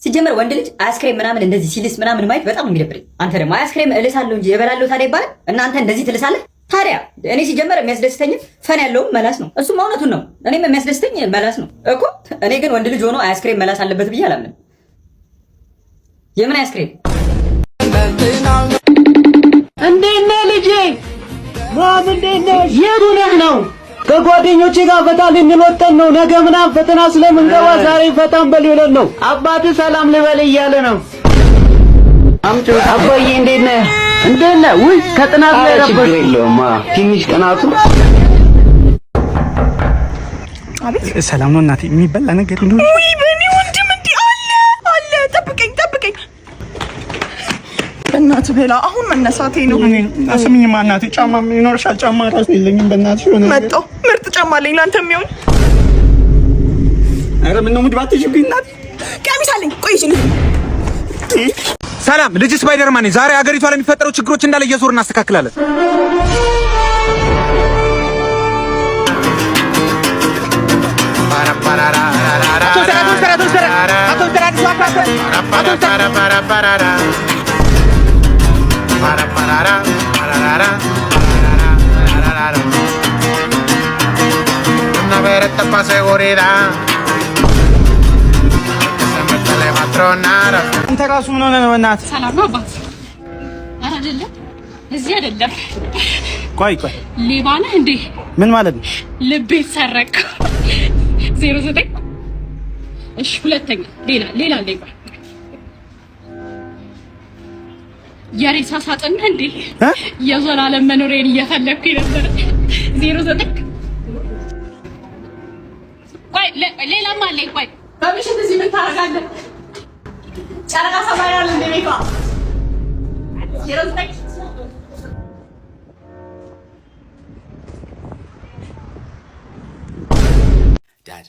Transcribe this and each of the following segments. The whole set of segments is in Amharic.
ሲጀመር ወንድ ልጅ አይስክሬም ምናምን እንደዚህ ሲልስ ምናምን ማየት በጣም የሚደብረኝ። አንተ ደግሞ አይስክሬም እልሳለሁ እንጂ እበላለሁ ታዲያ ይባላል? እናንተ እንደዚህ ትልሳለህ ታዲያ? እኔ ሲጀመር የሚያስደስተኝ ፈን ያለውም መላስ ነው። እሱም እውነቱን ነው። እኔም የሚያስደስተኝ መላስ ነው እኮ። እኔ ግን ወንድ ልጅ ሆኖ አይስክሬም መላስ አለበት ብዬ አላምንም። የምን አይስክሬም? እንዴት ነህ ልጄ? ማም እንዴት ነሽ? የት ሆነህ ነው? ከጓደኞቼ ጋር ፈታ ልንል ወጥተን ነው። ነገ ምናምን ፈተና ስለምንገባ ዛሬ ፈታን በል ይለን ነው። አባትህ ሰላም ልበል እያለ ነው። አምጪ አባዬ እንዴት ነህ? እንዴት ነህ? ውይ ከጥናት ላይ ረበሽ የለውማ ትንሽ ጥናቱ። አቤት ሰላም ነው እናቴ። የሚበላ ነገር ነው? ውይ በእኔ ወንድም እንዴ አለ ጠብቀኝ። በእናትህ በላ አሁን መነሳቴ ነው። አስሚኝማ እናቴ። ጫማ ይኖርሻል? ጫማ ራሱ የለኝም በእናትሽ። ሆነ መጣሁ ምርጥ ጫማ አለኝ ላንተ የሚሆን። ኧረ ምነው ሙድ ባትይዥብኝ እናቴ። ቀሚስ አለኝ ቆይ ይችላል። ሰላም ልጅ ስፓይደርማን ነኝ። ዛሬ ሀገሪቷ ላይ የሚፈጠሩ ችግሮች እንዳለ እየዞር እናስተካክላለን። አንተ ራሱ ምን ሆነህ ነው? እናትህ ሰላም ነው አባት? ኧረ አይደለም እዚህ አይደለም። ቆይ ሌባ ነህ እንዴ? ምን ማለት ነው? ልቤ ሰረቅ 09 እሺ ሁለተኛ ሌላ ሌባ የሬሳ ሳጥን ነህ እንዴ? የዘላለም መኖሬን እየፈለግኩኝ ነበር 09 ቆይ ሌላም አለኝ። ቆይ በምሽት እዚህ ምን ታደርጋለህ? ጨረቃ ሰማያል እንደ ቤቷ የሮዝተክ ዳድ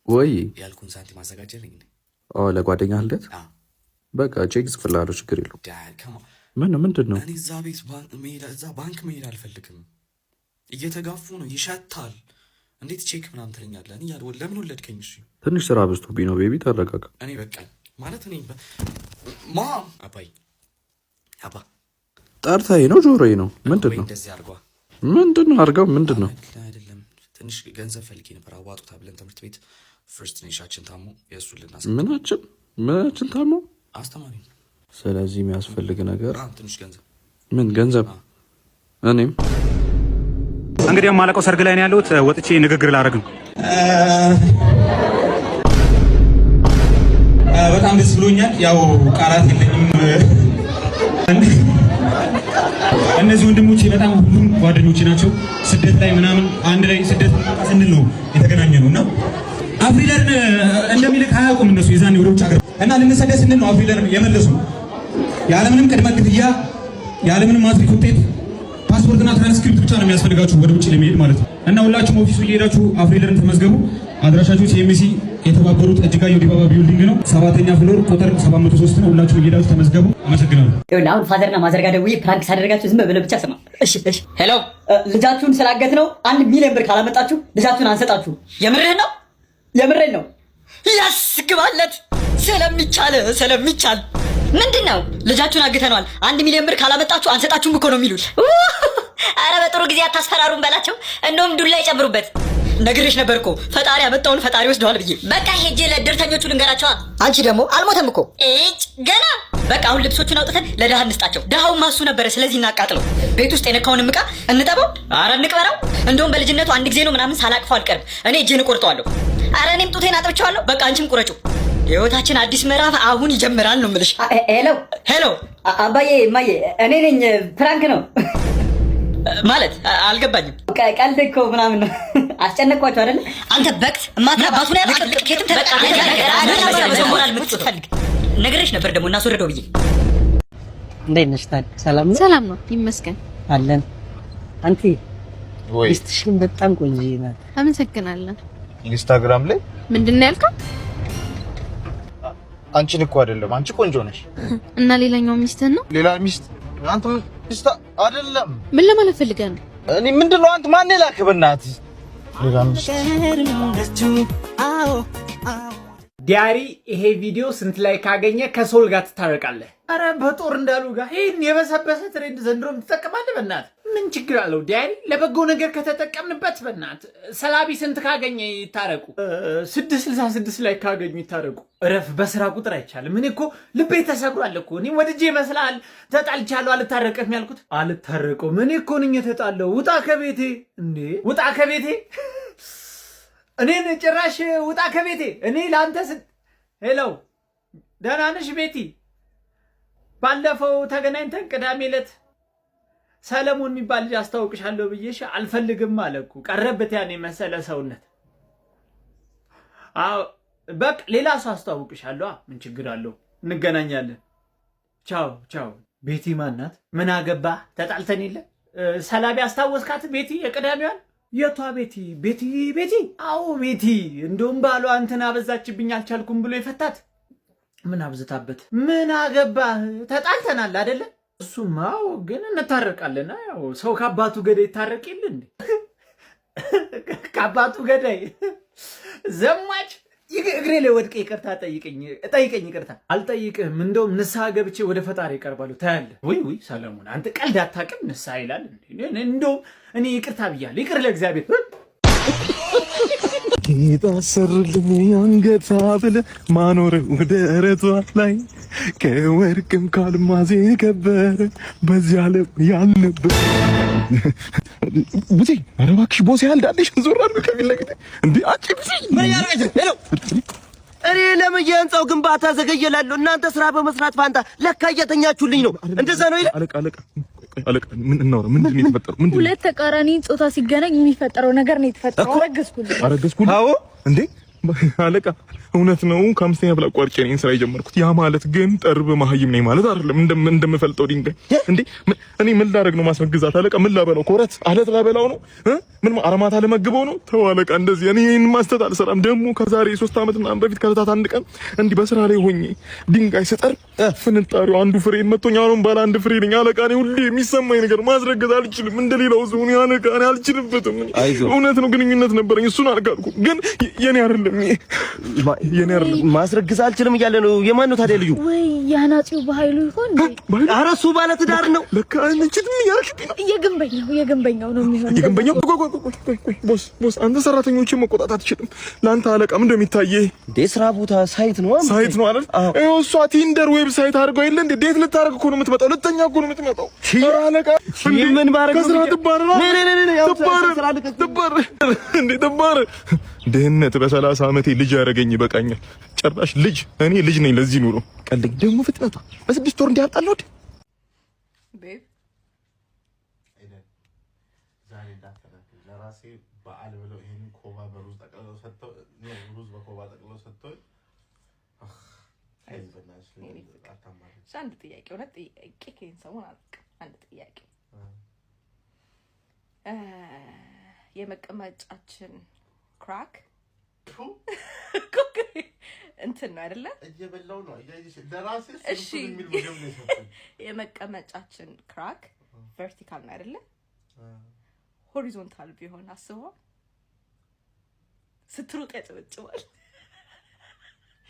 ወይ ያልኩን ሳንቲም አዘጋጀልኝ እንዴ? ለጓደኛ ልደት በቃ ቼክ ጽፍላለሁ፣ ችግር የለውም። ዳድ ከማ ምንድን ነው? እኔ እዛ ባንክ መሄድ አልፈልግም። እየተጋፉ ነው፣ ይሸታል። እንዴት ቼክ ምናምን ትለኛለህ? እኔ ለምን ወለድከኝ? እሺ ትንሽ ስራ በዝቶብኝ ነው ቤቢ፣ ተረጋጋ። እኔ በቃ ማለት እኔ አባይ አባ ጠርታዬ ነው ጆሮዬ ነው። ምንድን ነው እንደዚህ አድርጓ? ምንድን ነው አድርገው? ምንድን ነው? አይደለም ትንሽ ገንዘብ ፈልጌ ነበር፣ አዋጡታ ብለን ትምህርት ቤት ፍርስት ኔሻችን ታሞ የእሱን ምናችን ታሞ አስተማሪ ነው። ስለዚህ የሚያስፈልግ ነገር ትንሽ ገንዘብ። ምን ገንዘብ? እኔም እንግዲህ የማለቀው ሰርግ ላይ ነው ያለሁት። ወጥቼ ንግግር ላደርግ ነው። በጣም ደስ ብሎኛል። ያው ቃላት የለኝም። እነዚህ ወንድሞቼ በጣም ሁሉም ጓደኞቼ ናቸው። ስደት ላይ ምናምን አንድ ላይ ስደት ስንል ነው የተገናኘ ነው እና አፍሪለርን እንደሚልክ አያውቁም እነሱ የዛኔ ወደ ውጭ ሀገር እና ልንሰደድ ስንል ነው አፍሪለርን የመለሱ ያለምንም ቅድመ ክፍያ ያለምንም ማትሪክ ውጤት ፓስፖርትና ትራንስክሪፕት ብቻ ነው የሚያስፈልጋችሁ ወደ ውጭ ለመሄድ ማለት ነው። እና ሁላችሁም ኦፊሱ እየሄዳችሁ አፍሪለርን ተመዝገቡ። አድራሻችሁ ሲኤምሲ የተባበሩት እጅጋየሁ ዲባባ ቢልዲንግ ነው፣ 7ኛ ፍሎር ቁጥር 703 ነው። ሁላችሁም እየሄዳችሁ ተመዝገቡ። አመሰግናለሁ። ይኸውልህ አሁን ፋዘርና ማዘር ጋር ደውዬ ፕራንክ ሳደርጋችሁ ዝም ብለህ ብቻ ስማ እሺ? ሄሎ ልጃችሁን ስላገት ነው 1 ሚሊዮን ብር ካላመጣችሁ ልጃችሁን አንሰጣችሁ። የምርህን ነው? የምሬን ነው። ያስግባለት ስለሚቻል ምንድን ነው ልጃችሁን አግተነዋል 1 ሚሊዮን ብር ካላመጣችሁ አንሰጣችሁም እኮ ነው የሚሉት። አረ በጥሩ ጊዜ አታስፈራሩን በላቸው። እንደውም ዱላ ይጨምሩበት። ነግሬሽ ነበር እኮ ፈጣሪ ያመጣውን ፈጣሪ ወስደዋል ብዬ። በቃ ሄጄ ለድርተኞቹ ልንገራቸዋ። አንቺ ደግሞ አልሞተም እኮ ገና። በቃ አሁን ልብሶቹን አውጥተን ለድሃ እንስጣቸው። ድሃው ማሱ ነበረ፣ ስለዚህ እናቃጥለው። ቤት ውስጥ የነካውን ዕቃ እንጠበው። አረ እንቅበረው። እንደውም በልጅነቱ አንድ ጊዜ ነው ምናምን ሳላቅፈው አልቀርም። እኔ እጄን እቆርጠዋለሁ። አረ እኔም ጡቴን አጥብቼዋለሁ። በቃ አንቺም ቁረጩ። የህይወታችን አዲስ ምዕራፍ አሁን ይጀምራል ነው የምልሽ። ሄሎ አባዬ እማዬ፣ እኔ ነኝ። ፕራንክ ነው ማለት አልገባኝም። ቀልድ እኮ ምናምን ነው። አስጨነቅኳቸው አይደል? አንተ በቅት ማታባቱ ነው ያልከት ከየትም ተበቃ ነግሬሽ ነበር ደግሞ እናስወርደው ብዬ። እንዴት ነሽ ታዲያ? ሰላም ነው? ሰላም ነው ይመስገን አለን። አንቺ ሚስትሽ ግን በጣም ቆንጆ ናት። አመሰግናለሁ። ኢንስታግራም ላይ ምንድን ነው ያልከው? አንቺን እኮ አይደለም፣ አንቺ ቆንጆ ነሽ። እና ሌላኛው ሚስትህ ነው? ሌላ ሚስት አንተ ሚስት አይደለም። ምን ለማለት ፈልገህ ነው? እኔ ምንድነው አንተ ማን ላክ በእናትህ ሌላ ሚስት ዲያሪ ይሄ ቪዲዮ ስንት ላይ ካገኘ ከሶል ጋር ትታረቃለህ? አረ በጦር እንዳሉ ጋር ይሄን የበሰበሰ ትሬንድ ዘንድሮም ትጠቀማለህ? በእናትህ ምን ችግር አለው? ዲያሪ ለበጎ ነገር ከተጠቀምንበት በእናትህ። ሰላቢ ስንት ካገኘ ይታረቁ? 666 ላይ ካገኙ ይታረቁ። እረፍ፣ በስራ ቁጥር አይቻልም። እኔ እኮ ልቤ ተሰብሯል እኮ። እኔ ወድጄ ይመስላል ተጣልቻለሁ አልታረቅም ያልኩት። አልታረቀውም። እኔ እኮ ነኝ የተጣለው። ውጣ ከቤቴ እንዴ! ውጣ ከቤቴ! እኔን ጭራሽ ውጣ ከቤቴ! እኔ ለአንተ ሄሎ፣ ደህና ነሽ ቤቲ? ባለፈው ተገናኝተን ቅዳሜ ዕለት ሰለሞን የሚባል ልጅ አስታውቅሻለሁ ብዬሽ አልፈልግም አለ እኮ። ቀረበት ያን የመሰለ ሰውነት። አዎ በቃ ሌላ ሰው አስታውቅሻለሁ። ምን ችግር አለው? እንገናኛለን። ቻው ቻው። ቤቲ ማናት? ምን አገባህ? ተጣልተን የለ? ሰላቢ አስታወስካት? ቤቲ የቅዳሜዋን? የቷ ቤቲ? ቤቲ? አዎ ቤቲ። እንደውም ባሏ እንትን አበዛችብኝ አልቻልኩም ብሎ የፈታት። ምን አብዝታበት? ምን አገባህ? ተጣልተናል አይደለ? እሱማ ግን እንታረቃለን። ያው ሰው ከአባቱ ገዳይ ይታረቅ የለ እንዴ? ከአባቱ ገዳይ ዘማች እግሬ ላይ ወድቄ ይቅርታ ጠይቀኝ። ይቅርታ አልጠይቅህም። እንደውም ንስሐ ገብቼ ወደ ፈጣሪ ይቀርባሉ። ታያለህ። ውይ ሰለሞን አንተ ቀልድ አታውቅም። ንስሐ ይላል። እንደውም እኔ ይቅርታ ብያለሁ። ይቅር ለእግዚአብሔር። ጌታ ሰርልኝ አንገት ሐብል ማኖር ደረቷ ላይ ከወርቅም ከአልማዝ የከበረ በዚህ ዓለም ያልነበር ቡዜ ኧረ እባክሽ ቦሴ ያልዳለሽ ዞር አድርገው ከፊት ለፊት እንዴ አንቺ ቡዜ ምን ያረጋጅ ሄሎ እኔ ለምን የህንጻው ግንባታ ዘገየላለሁ? እናንተ ስራ በመስራት ፋንታ ለካ እየተኛችሁልኝ ነው። እንደዛ ነው ይለ አለቃ ምን እናወራ? ምንድን ነው የተፈጠረው? ሁለት ተቃራኒ ጾታ ሲገናኝ የሚፈጠረው ነገር ነው የተፈጠረው። አረገዝኩልህ? አዎ እንዴ አለቃ እውነት ነው። ከአምስተኛ ብላ ቋርጬ ነኝ ስራ የጀመርኩት። ያ ማለት ግን ጠርብ መሀይም ነኝ ማለት አይደለም። እንደምፈልጠው ድንጋይ እንዴ እኔ ምን ላደርግ ነው ማስረግዛት? አለቃ ምን ላበላው? ኮረት አለት ላበላው ነው? ምን አርማታ ለመግበው ነው? ተው አለቃ እንደዚህ እኔ ይሄን ማስተት አልሰራም። ደግሞ ከዛሬ 3 ዓመት ምናምን በፊት ከለታት አንድ ቀን እንዲህ በስራ ላይ ሆኜ ድንጋይ ስጠር ፍንጣሪው አንዱ ፍሬ መቶኝ አሁን ባለ አንድ ፍሬ ነኝ አለቃ። እኔ ሁሌ የሚሰማኝ ነገር ማስረገዝ አልችልም። እንደሌላው ሰው እኔ አለቃ እኔ አልችልበትም። እውነት ነው ግንኙነት ነበረኝ እሱን አልካድኩም። ግን የኔ አይደለም የኔ አይደለም ማስረገዝ አልችልም እያለ ነው። የማን ነው ታዲያ ልጁ? ወይ ያናጺው በኃይሉ ይሆን? ኧረ እሱ ባለ ትዳር ነው ለካ አንቺም ያርክኝ ነው። የግንበኛው ነው የሚሆነው። የግንበኛው ቦስ አንተ ሰራተኞችን መቆጣት አትችልም። ለአንተ አለቃ ምን እንደሚታየህ እንዴ? ስራ ቦታ ሳይት ነው አይደል? እሷ ቲንደር ዌብሳይት አድርገው የለ እንዴ? ዴት ልታረግ እኮ ነው የምትመጣው። ልተኛ እኮ ነው የምትመጣው። አለቃ ምን ማረግ ከስራ ትባረራ ትባረር። ድህነት በ30 ዓመቴ ልጅ ያደረገኝ ይበቃኛል። ጭራሽ ልጅ እኔ ልጅ ነኝ ለዚህ ኑሮ ቀልኝ። ደግሞ ፍጥነቷ በ6 ወር እንዲያጣለው ቤብ ዛሬ እንዳተናገር ለራሴ በዓል ብለው ይሄን ኮባ በሩዝ ጠቅልለው ሰጥተው ሩዝ በኮባ ጠቅልለው ሰጥተው አንድ ጥያቄ እውነት ጥያቄ ከይን ሰሞን አልክ አንድ ጥያቄ የመቀመጫችን ክራክ እንትን ነው አይደለ? እየበላው ነው እያይሽ ለራሴ እሺ የሚል ምግብ ነው የሰጠኝ። የመቀመጫችን ክራክ ቨርቲካል ነው አይደለ? ሆሪዞንታል ቢሆን አስበው ስትሮጥ ያጨበጭባል።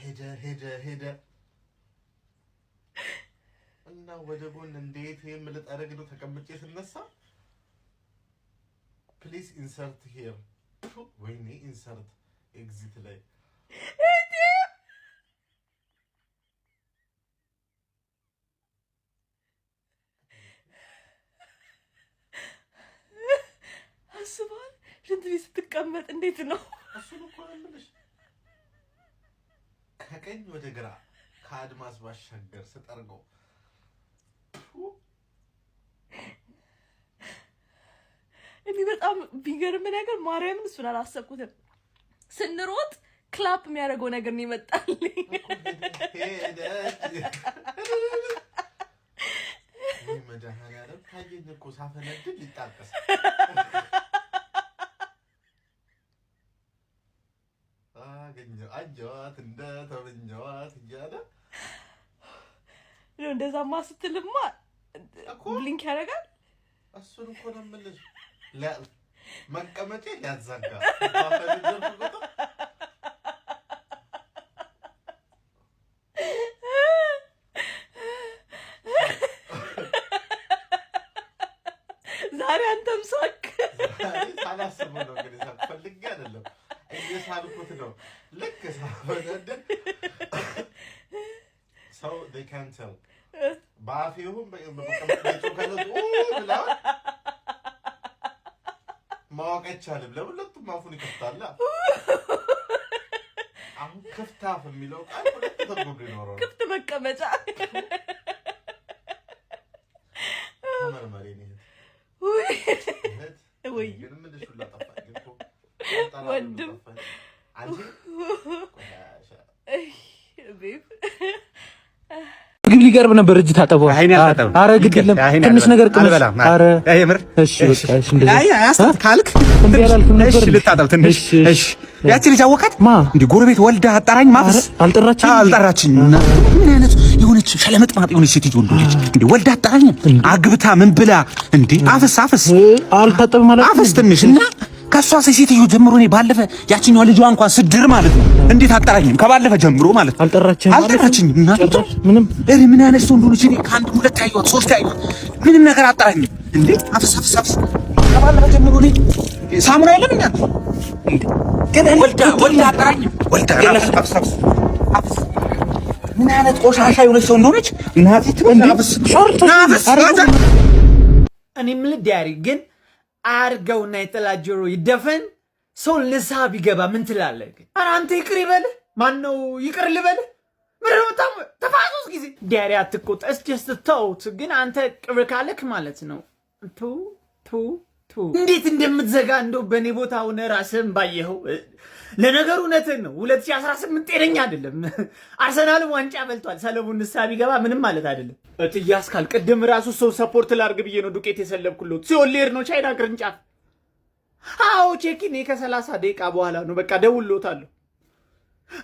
ሄደ እና ወደ ጎን እንዴት የምልጠረግ ነው ተቀምጬ ስነሳ ፕሊዝ ኢንሰርት ሂር ወይኔ ኢንሰርት ኤግዚት ላይ አስበዋል። ሽንት ቤት ስትቀመጥ እንዴት ነው? እሱን እኮ ነው የምልሽ። ከቀኝ ወደ ግራ ከአድማስ ባሻገር ስጠርገው እኔ በጣም ቢገርም ነገር ማርያምን እሱን አላሰብኩትም። ስንሮጥ ክላፕ የሚያደርገው ነገር ነው ይመጣልኝ። መድኃኒዓለም ታየኝ እኮ ሳፈነድል ሊጣቀስ አየኋት እንደተመኘኋት እያለ እንደዛማ ስትልማ ብሊንክ ያደርጋል። እሱን እኮ ነው የምልሽ። መቀመጤ ሊያዛጋ ዛሬ አንተም ሳቅ። ሳላስበው ነው እንግዲህ ሳትፈልግ አይደለም እየሳልኩት ነው። ልክ ሳበደን ሰው they can't tell ባፌ ይሁን በመቀመጫ ከለጡ ብላ ማወቅ አይቻልም። ለሁለቱም አፉን ይከፍታል። አሁን ክፍታፍ የሚለው ቃል ሁለት ትርጉም ሊኖረው ክፍት መቀመጫ መርመሬ ነው። ወይ ግን ምን ልሽላ ጠፋኝ እኮ ወንድም አንቺ ቤብ ግን ሊቀርብ ነበር እጅ ታጠበው። አረ ግድ የለም ትንሽ ነገር ቅመስ። አረ የምር እሺ በቃ እሺ እንደዚህ አይ ካልክ እንዴ ያላልኩም ነበር። እሺ ልታጠብ ትንሽ እሺ ያቺ ልጅ አወቃት እንዴ ጎረቤት ወልዳ አጣራኝ ማፍስ አልጠራችኝ ምን አይነት የሆነች ሸለመጥማጥ የሆነች ሴትዮ ልጅ እንዴ ወልዳ አጣራኝ አግብታ ምን ብላ እንዴ አፍስ አልታጠብ ማለት አፍስ ትንሽ እና ከሷ ሴትዮ ጀምሮ እኔ ባለፈ ያቺኛው ልጇ እንኳን ስድር ማለት ነው እንዴት አጣራኝም ከባለፈ ጀምሮ ማለት አልጠራችኝ እናቱ ምንም ምን አይነት ሰው እንደሆነች እኔ ከአንድ ሁለት ያየኋት ሶስት ያየኋት ምንም ነገር አጣራኝም እንዴ አፍስ ከባለፈ ጀምሮ እኔ ሳሙና የለም እንዴ ግን ወልዳ አጣራኝም ወልዳ አፍስ ምን አይነት ቆሻሻ የሆነች ሰው እንደሆነች እናቴ ትምጣ አፍስ እኔ ምን ዲያሪ ግን አርገውና የጠላጀሮ ይደፈን ሰው ንስሐ ቢገባ ምን ትላለህ? ኧረ አንተ ይቅር ይበልህ። ማን ነው ይቅር ልበልህ? ምንድነው ተፋሶስ ጊዜ ዲያሪ አትቆጣ። ጀስት ተውት። ግን አንተ ቅር ካለክ ማለት ነው እንዴት እንደምትዘጋ እንደው በእኔ ቦታ ሆነ ራስህን ባየኸው። ለነገሩ እውነትህን ነው። 2018 ጤነኛ አይደለም። አርሰናልም ዋንጫ በልቷል። ሰለሞን ንስሐ ቢገባ ምንም ማለት አይደለም። እትያስ ካል ቅድም ራሱ ሰው ሰፖርት ላርግ ብዬ ነው ዱቄት የሰለብኩለት። ሲሆን ልሄድ ነው ቻይና ቅርንጫፍ። አዎ ቼኪን ከ30 ደቂቃ በኋላ ነው። በቃ ደውሎታለሁ።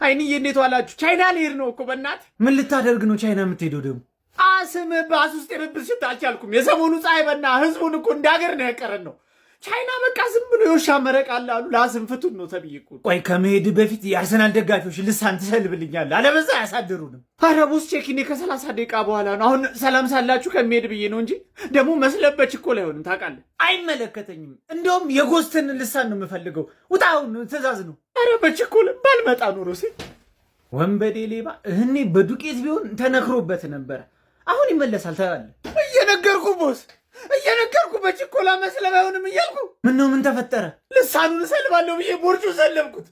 አይንዬ እንዴት ዋላችሁ? ቻይና ልሄድ ነው እኮ በእናትህ። ምን ልታደርግ ነው ቻይና የምትሄደው ደግሞ? አስም ባስ ውስጥ የነብር ሽታ አልቻልኩም። የሰሞኑ ፀሐይ በና ህዝቡን እኮ እንዳገር ነው ያቀረን ነው። ቻይና በቃ ዝም ብሎ የውሻ መረቅ አለ አሉ። ለአስም ፍቱን ነው ተብዬ እኮ። ቆይ ከመሄድ በፊት የአርሰናል ደጋፊዎች ልሳን ትሰልብልኛለህ፣ አለበዛ ያሳድሩንም። ኧረ ቦስ ቼኪኔ ከ30 ደቂቃ በኋላ ነው። አሁን ሰላም ሳላችሁ ከመሄድ ብዬ ነው እንጂ ደግሞ መስለበች እኮ ላይሆንም ታውቃለህ። አይመለከተኝም። እንደውም የጎስትን ልሳን ነው የምፈልገው። ውጣውን ትእዛዝ ነው። ኧረ በችኮል ባልመጣ ኖሮ ሲል ወንበዴ ሌባ እህኔ በዱቄት ቢሆን ተነክሮበት ነበረ። አሁን ይመለሳል ታያለህ። እየነገርኩ ቦስ እየነገርኩ በችኮላ መስለም አይሆንም እያልኩ ምን ነው ምን ተፈጠረ? ልሳኑን እሰልባለሁ ብዬ ቦርጩ ሰለብኩት።